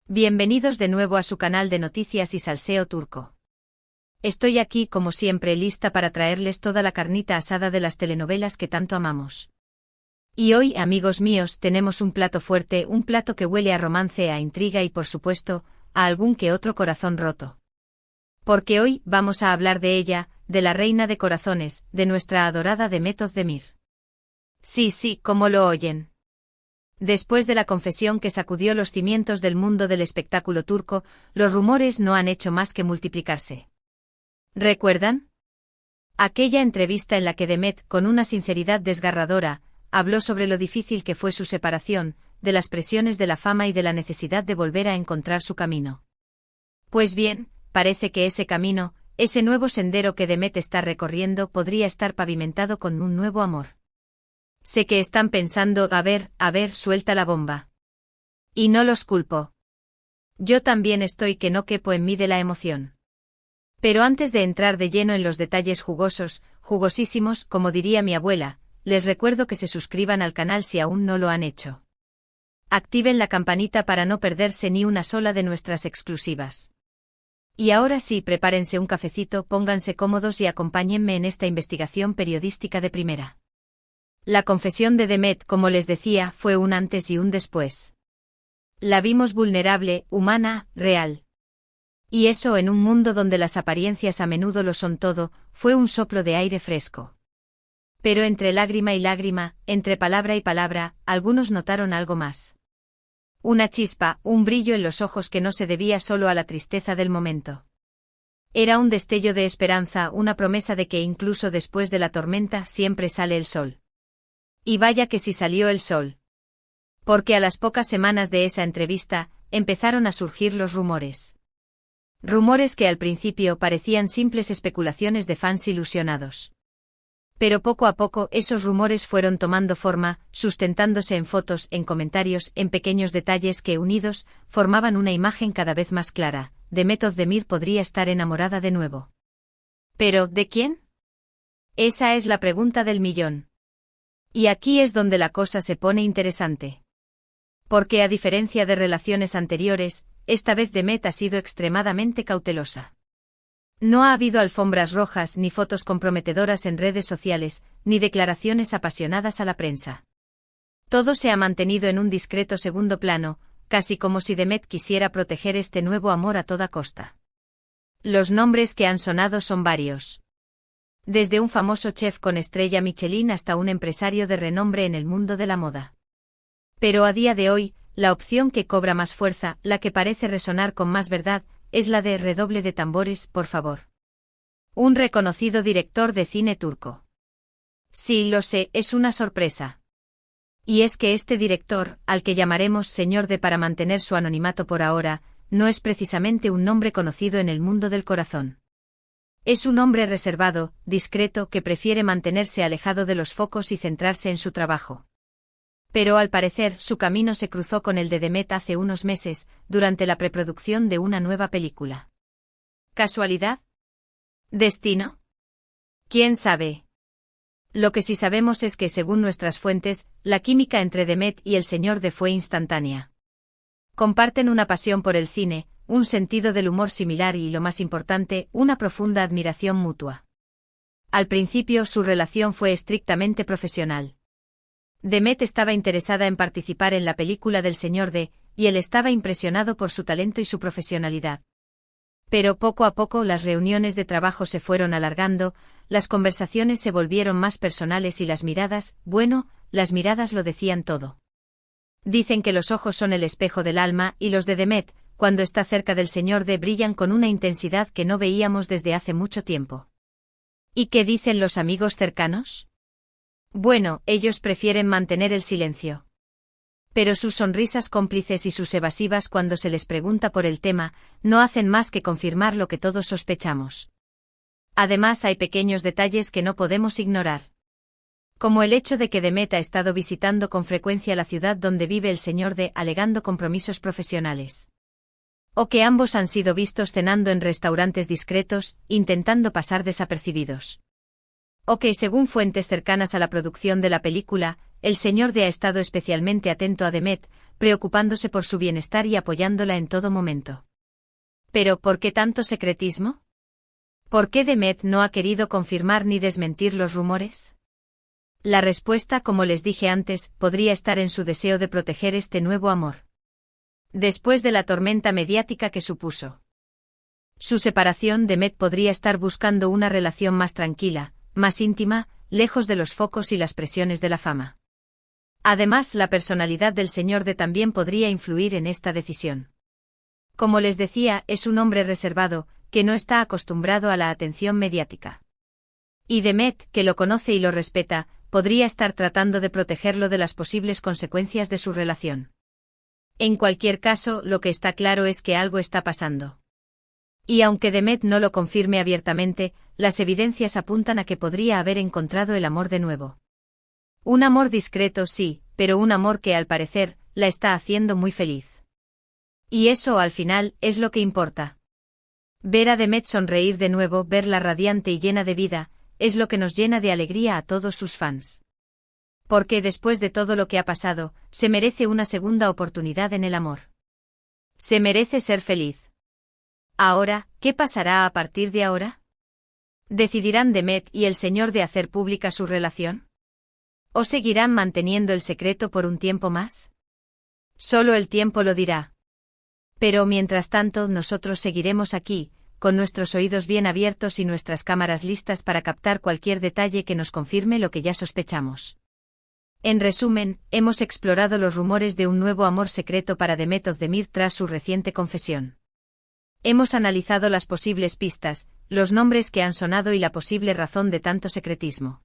Bienvenidos de nuevo a su canal de noticias y salseo turco. Estoy aquí como siempre lista para traerles toda la carnita asada de las telenovelas que tanto amamos. Y hoy, amigos míos, tenemos un plato fuerte, un plato que huele a romance, a intriga y por supuesto, a algún que otro corazón roto. Porque hoy vamos a hablar de ella, de la reina de corazones, de nuestra adorada Demet Özdemir. Sí, como lo oyen. Después de la confesión que sacudió los cimientos del mundo del espectáculo turco, los rumores no han hecho más que multiplicarse. ¿Recuerdan? Aquella entrevista en la que Demet, con una sinceridad desgarradora, habló sobre lo difícil que fue su separación, de las presiones de la fama y de la necesidad de volver a encontrar su camino. Pues bien, parece que ese camino, ese nuevo sendero que Demet está recorriendo podría estar pavimentado con un nuevo amor. Sé que están pensando, a ver, suelta la bomba. Y no los culpo. Yo también estoy que no quepo en mí de la emoción. Pero antes de entrar de lleno en los detalles jugosos, jugosísimos, como diría mi abuela, les recuerdo que se suscriban al canal si aún no lo han hecho. Activen la campanita para no perderse ni una sola de nuestras exclusivas. Y ahora sí, prepárense un cafecito, pónganse cómodos y acompáñenme en esta investigación periodística de primera. La confesión de Demet, como les decía, fue un antes y un después. La vimos vulnerable, humana, real. Y eso en un mundo donde las apariencias a menudo lo son todo, fue un soplo de aire fresco. Pero entre lágrima y lágrima, entre palabra y palabra, algunos notaron algo más. Una chispa, un brillo en los ojos que no se debía solo a la tristeza del momento. Era un destello de esperanza, una promesa de que incluso después de la tormenta siempre sale el sol. Y vaya que sí salió el sol. Porque a las pocas semanas de esa entrevista, empezaron a surgir los rumores. Rumores que al principio parecían simples especulaciones de fans ilusionados. Pero poco a poco esos rumores fueron tomando forma, sustentándose en fotos, en comentarios, en pequeños detalles que unidos, formaban una imagen cada vez más clara. Demet Özdemir podría estar enamorada de nuevo. ¿Pero de quién? Esa es la pregunta del millón. Y aquí es donde la cosa se pone interesante. Porque a diferencia de relaciones anteriores, esta vez Demet ha sido extremadamente cautelosa. No ha habido alfombras rojas ni fotos comprometedoras en redes sociales, ni declaraciones apasionadas a la prensa. Todo se ha mantenido en un discreto segundo plano, casi como si Demet quisiera proteger este nuevo amor a toda costa. Los nombres que han sonado son varios. Desde un famoso chef con estrella Michelin hasta un empresario de renombre en el mundo de la moda. Pero a día de hoy, la opción que cobra más fuerza, la que parece resonar con más verdad, es la de redoble de tambores, por favor. Un reconocido director de cine turco. Sí, lo sé, es una sorpresa. Y es que este director, al que llamaremos Señor D para mantener su anonimato por ahora, no es precisamente un nombre conocido en el mundo del corazón. Es un hombre reservado, discreto, que prefiere mantenerse alejado de los focos y centrarse en su trabajo. Pero al parecer, su camino se cruzó con el de Demet hace unos meses, durante la preproducción de una nueva película. ¿Casualidad? ¿Destino? ¿Quién sabe? Lo que sí sabemos es que, según nuestras fuentes, la química entre Demet y el señor D fue instantánea. Comparten una pasión por el cine, un sentido del humor similar y, lo más importante, una profunda admiración mutua. Al principio su relación fue estrictamente profesional. Demet estaba interesada en participar en la película del señor D, y él estaba impresionado por su talento y su profesionalidad. Pero poco a poco las reuniones de trabajo se fueron alargando, las conversaciones se volvieron más personales y las miradas, bueno, las miradas lo decían todo. Dicen que los ojos son el espejo del alma y los de Demet, cuando está cerca del señor D, brillan con una intensidad que no veíamos desde hace mucho tiempo. ¿Y qué dicen los amigos cercanos? Bueno, ellos prefieren mantener el silencio. Pero sus sonrisas cómplices y sus evasivas cuando se les pregunta por el tema, no hacen más que confirmar lo que todos sospechamos. Además hay pequeños detalles que no podemos ignorar. Como el hecho de que Demet ha estado visitando con frecuencia la ciudad donde vive el señor D, alegando compromisos profesionales. O que ambos han sido vistos cenando en restaurantes discretos, intentando pasar desapercibidos. O que, según fuentes cercanas a la producción de la película, el señor D ha estado especialmente atento a Demet, preocupándose por su bienestar y apoyándola en todo momento. ¿Pero por qué tanto secretismo? ¿Por qué Demet no ha querido confirmar ni desmentir los rumores? La respuesta, como les dije antes, podría estar en su deseo de proteger este nuevo amor. Después de la tormenta mediática que supuso su separación, Demet podría estar buscando una relación más tranquila, más íntima, lejos de los focos y las presiones de la fama. Además, la personalidad del señor D también podría influir en esta decisión. Como les decía, es un hombre reservado, que no está acostumbrado a la atención mediática. Y Demet, que lo conoce y lo respeta, podría estar tratando de protegerlo de las posibles consecuencias de su relación. En cualquier caso, lo que está claro es que algo está pasando. Y aunque Demet no lo confirme abiertamente, las evidencias apuntan a que podría haber encontrado el amor de nuevo. Un amor discreto, sí, pero un amor que, al parecer, la está haciendo muy feliz. Y eso, al final, es lo que importa. Ver a Demet sonreír de nuevo, verla radiante y llena de vida, es lo que nos llena de alegría a todos sus fans. Porque después de todo lo que ha pasado, se merece una segunda oportunidad en el amor. Se merece ser feliz. Ahora, ¿qué pasará a partir de ahora? ¿Decidirán Demet y el señor de hacer pública su relación? ¿O seguirán manteniendo el secreto por un tiempo más? Solo el tiempo lo dirá. Pero mientras tanto, nosotros seguiremos aquí, con nuestros oídos bien abiertos y nuestras cámaras listas para captar cualquier detalle que nos confirme lo que ya sospechamos. En resumen, hemos explorado los rumores de un nuevo amor secreto para Demet Özdemir tras su reciente confesión. Hemos analizado las posibles pistas, los nombres que han sonado y la posible razón de tanto secretismo.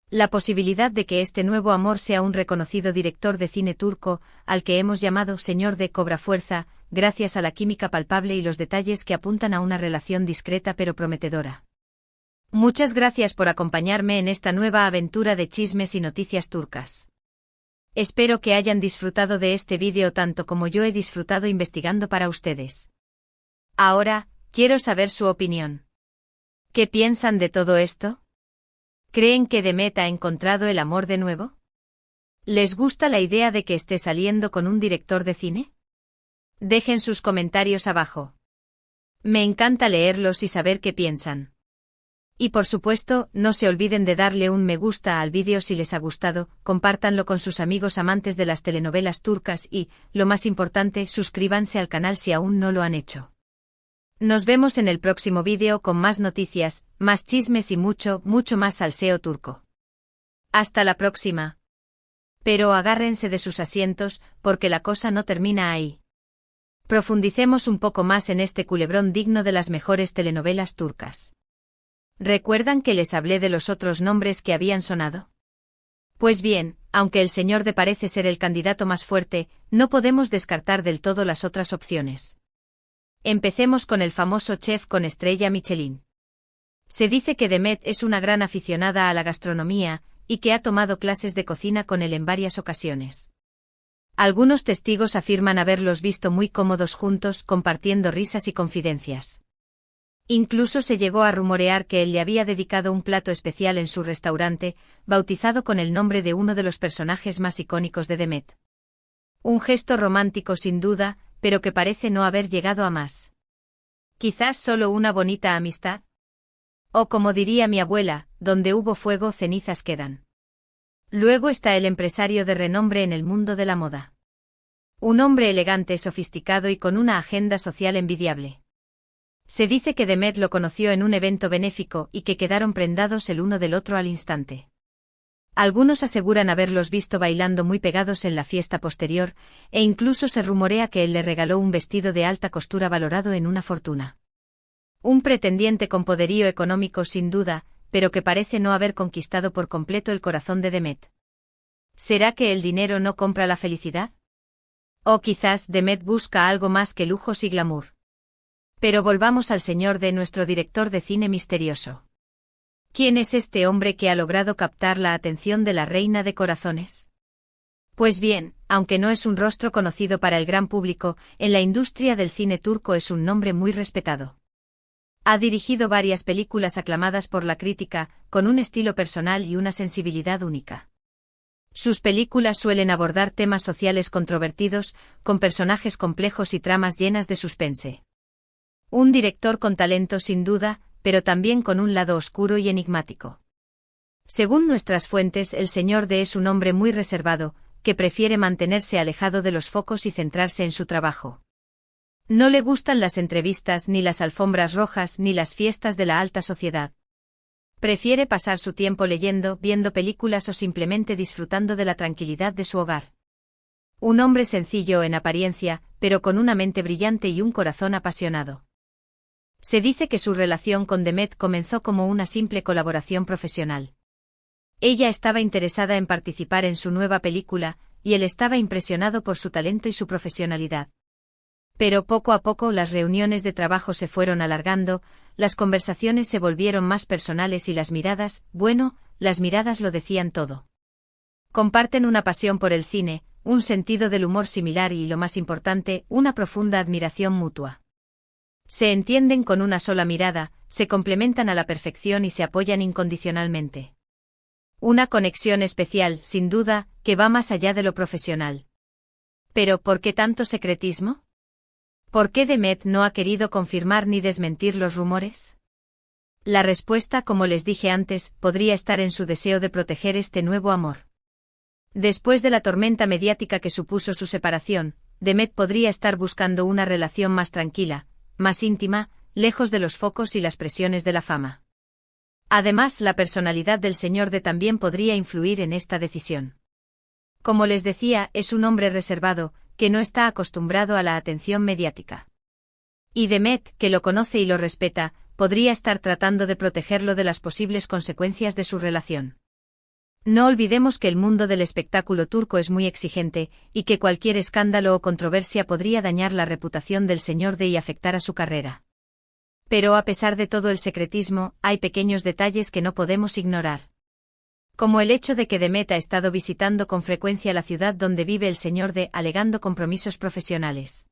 La posibilidad de que este nuevo amor sea un reconocido director de cine turco, al que hemos llamado Señor D, cobra fuerza, gracias a la química palpable y los detalles que apuntan a una relación discreta pero prometedora. Muchas gracias por acompañarme en esta nueva aventura de chismes y noticias turcas. Espero que hayan disfrutado de este vídeo tanto como yo he disfrutado investigando para ustedes. Ahora, quiero saber su opinión. ¿Qué piensan de todo esto? ¿Creen que Demet ha encontrado el amor de nuevo? ¿Les gusta la idea de que esté saliendo con un director de cine? Dejen sus comentarios abajo. Me encanta leerlos y saber qué piensan. Y por supuesto, no se olviden de darle un me gusta al vídeo si les ha gustado, compártanlo con sus amigos amantes de las telenovelas turcas y, lo más importante, suscríbanse al canal si aún no lo han hecho. Nos vemos en el próximo vídeo con más noticias, más chismes y mucho, mucho más salseo turco. Hasta la próxima. Pero agárrense de sus asientos, porque la cosa no termina ahí. Profundicemos un poco más en este culebrón digno de las mejores telenovelas turcas. ¿Recuerdan que les hablé de los otros nombres que habían sonado? Pues bien, aunque el señor D parece ser el candidato más fuerte, no podemos descartar del todo las otras opciones. Empecemos con el famoso chef con estrella Michelin. Se dice que Demet es una gran aficionada a la gastronomía, y que ha tomado clases de cocina con él en varias ocasiones. Algunos testigos afirman haberlos visto muy cómodos juntos, compartiendo risas y confidencias. Incluso se llegó a rumorear que él le había dedicado un plato especial en su restaurante, bautizado con el nombre de uno de los personajes más icónicos de Demet. Un gesto romántico sin duda, pero que parece no haber llegado a más. Quizás solo una bonita amistad. O como diría mi abuela, donde hubo fuego, cenizas quedan. Luego está el empresario de renombre en el mundo de la moda. Un hombre elegante, sofisticado y con una agenda social envidiable. Se dice que Demet lo conoció en un evento benéfico y que quedaron prendados el uno del otro al instante. Algunos aseguran haberlos visto bailando muy pegados en la fiesta posterior, e incluso se rumorea que él le regaló un vestido de alta costura valorado en una fortuna. Un pretendiente con poderío económico sin duda, pero que parece no haber conquistado por completo el corazón de Demet. ¿Será que el dinero no compra la felicidad? O quizás Demet busca algo más que lujos y glamour. Pero volvamos al señor D, nuestro director de cine misterioso. ¿Quién es este hombre que ha logrado captar la atención de la reina de corazones? Pues bien, aunque no es un rostro conocido para el gran público, en la industria del cine turco es un nombre muy respetado. Ha dirigido varias películas aclamadas por la crítica, con un estilo personal y una sensibilidad única. Sus películas suelen abordar temas sociales controvertidos, con personajes complejos y tramas llenas de suspense. Un director con talento sin duda, pero también con un lado oscuro y enigmático. Según nuestras fuentes, el señor D es un hombre muy reservado, que prefiere mantenerse alejado de los focos y centrarse en su trabajo. No le gustan las entrevistas, ni las alfombras rojas, ni las fiestas de la alta sociedad. Prefiere pasar su tiempo leyendo, viendo películas o simplemente disfrutando de la tranquilidad de su hogar. Un hombre sencillo en apariencia, pero con una mente brillante y un corazón apasionado. Se dice que su relación con Demet comenzó como una simple colaboración profesional. Ella estaba interesada en participar en su nueva película, y él estaba impresionado por su talento y su profesionalidad. Pero poco a poco las reuniones de trabajo se fueron alargando, las conversaciones se volvieron más personales y las miradas lo decían todo. Comparten una pasión por el cine, un sentido del humor similar y, lo más importante, una profunda admiración mutua. Se entienden con una sola mirada, se complementan a la perfección y se apoyan incondicionalmente. Una conexión especial, sin duda, que va más allá de lo profesional. Pero, ¿por qué tanto secretismo? ¿Por qué Demet no ha querido confirmar ni desmentir los rumores? La respuesta, como les dije antes, podría estar en su deseo de proteger este nuevo amor. Después de la tormenta mediática que supuso su separación, Demet podría estar buscando una relación más tranquila, más íntima, lejos de los focos y las presiones de la fama. Además, la personalidad del señor D también podría influir en esta decisión. Como les decía, es un hombre reservado, que no está acostumbrado a la atención mediática. Y Demet, que lo conoce y lo respeta, podría estar tratando de protegerlo de las posibles consecuencias de su relación. No olvidemos que el mundo del espectáculo turco es muy exigente, y que cualquier escándalo o controversia podría dañar la reputación del señor D y afectar a su carrera. Pero a pesar de todo el secretismo, hay pequeños detalles que no podemos ignorar. Como el hecho de que Demet ha estado visitando con frecuencia la ciudad donde vive el señor D alegando compromisos profesionales.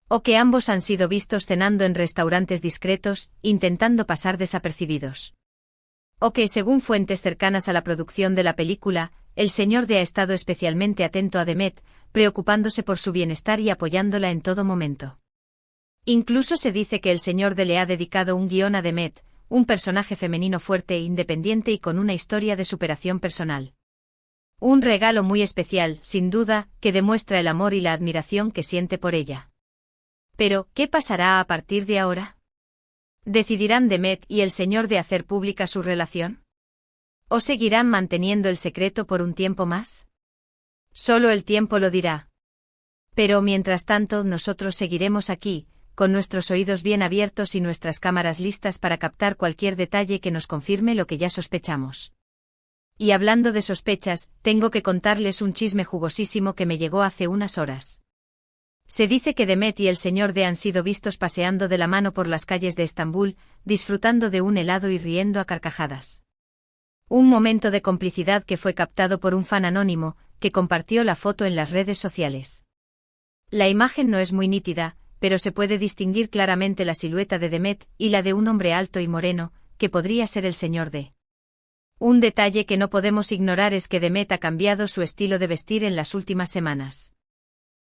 O que ambos han sido vistos cenando en restaurantes discretos, intentando pasar desapercibidos. O que, según fuentes cercanas a la producción de la película, el señor D ha estado especialmente atento a Demet, preocupándose por su bienestar y apoyándola en todo momento. Incluso se dice que el señor D le ha dedicado un guión a Demet, un personaje femenino fuerte e independiente y con una historia de superación personal. Un regalo muy especial, sin duda, que demuestra el amor y la admiración que siente por ella. Pero, ¿qué pasará a partir de ahora? ¿Decidirán Demet y el señor de hacer pública su relación? ¿O seguirán manteniendo el secreto por un tiempo más? Solo el tiempo lo dirá. Pero mientras tanto nosotros seguiremos aquí, con nuestros oídos bien abiertos y nuestras cámaras listas para captar cualquier detalle que nos confirme lo que ya sospechamos. Y hablando de sospechas, tengo que contarles un chisme jugosísimo que me llegó hace unas horas. Se dice que Demet y el señor D han sido vistos paseando de la mano por las calles de Estambul, disfrutando de un helado y riendo a carcajadas. Un momento de complicidad que fue captado por un fan anónimo, que compartió la foto en las redes sociales. La imagen no es muy nítida, pero se puede distinguir claramente la silueta de Demet y la de un hombre alto y moreno, que podría ser el señor D. Un detalle que no podemos ignorar es que Demet ha cambiado su estilo de vestir en las últimas semanas.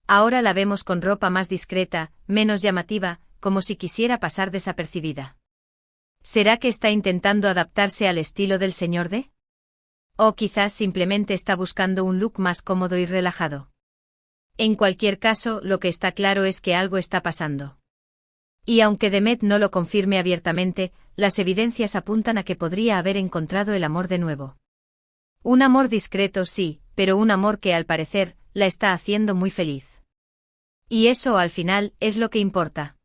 Ahora la vemos con ropa más discreta, menos llamativa, como si quisiera pasar desapercibida. ¿Será que está intentando adaptarse al estilo del señor D? O quizás simplemente está buscando un look más cómodo y relajado. En cualquier caso, lo que está claro es que algo está pasando. Y aunque Demet no lo confirme abiertamente, las evidencias apuntan a que podría haber encontrado el amor de nuevo. Un amor discreto sí, pero un amor que al parecer, la está haciendo muy feliz. Y eso al final, es lo que importa.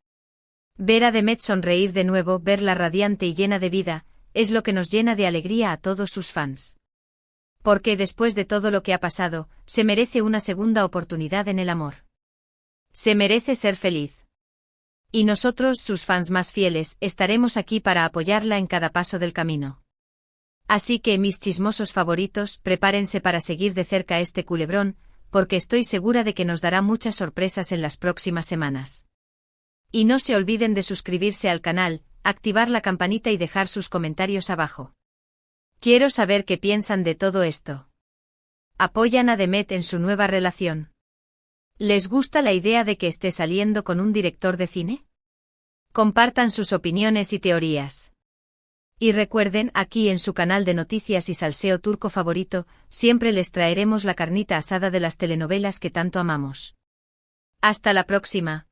Ver a Demet sonreír de nuevo, verla radiante y llena de vida, es lo que nos llena de alegría a todos sus fans. Porque después de todo lo que ha pasado, se merece una segunda oportunidad en el amor. Se merece ser feliz. Y nosotros, sus fans más fieles, estaremos aquí para apoyarla en cada paso del camino. Así que, mis chismosos favoritos, prepárense para seguir de cerca este culebrón, porque estoy segura de que nos dará muchas sorpresas en las próximas semanas. Y no se olviden de suscribirse al canal, activar la campanita y dejar sus comentarios abajo. Quiero saber qué piensan de todo esto. ¿Apoyan a Demet en su nueva relación? ¿Les gusta la idea de que esté saliendo con un director de cine? Compartan sus opiniones y teorías. Y recuerden, aquí en su canal de noticias y salseo turco favorito, siempre les traeremos la carnita asada de las telenovelas que tanto amamos. Hasta la próxima.